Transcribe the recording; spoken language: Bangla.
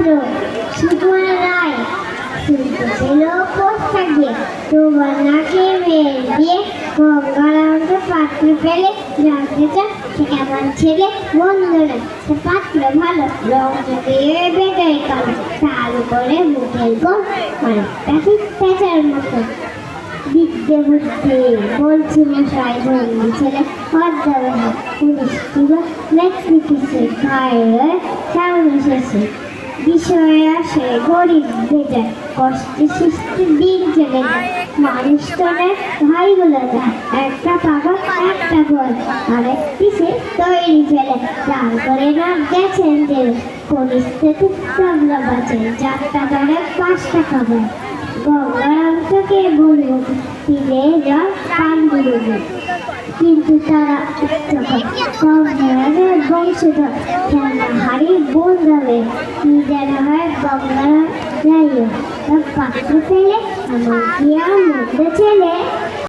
পাত্র সুকুমার রায় শুনতে পেল পোস্তা গিয়ে তোমার নাকে মেয়ে দিয়ে গঙ্গারামকে পাত্র পেলে জানতে চান সে কেমন ছেলে বন্ধুরা সে পাত্র ভালো রং চুকিয়ে বেটাই কালো তার উপরে মুখের গোল অনেকটা ঠিক পেঁচার মতো বিদ্যে বুদ্ধি বলছি মশাই বন্দি ছেলে পদ্মাবে না পুলিশ ছিল লেখি কিছু ঘরে সামনে শেষে বিষয়ে আসে গরিব বেটার কষ্টে সৃষ্টি দিন চলে যায় মানুষ তোলে ভাইগুলো যায় একটা পাগল একটা গোল আরেকটি সে তৈরি ফেলে চাল করে না গেছেন জেলে পরিস্থিতি কামলা বাঁচেন 4 টাকা 5 টাকা পায় গঙ্গারামকে বলবো তীরে যা পান দিবে কিন্তু তারা কম ধরনের বংশধর খেলনা হারিয়ে বন্ধবে কি যেন হয় গঙ্গারাম যাইও পাত্র পেলে এমন কি আর মধ্যে ছেলে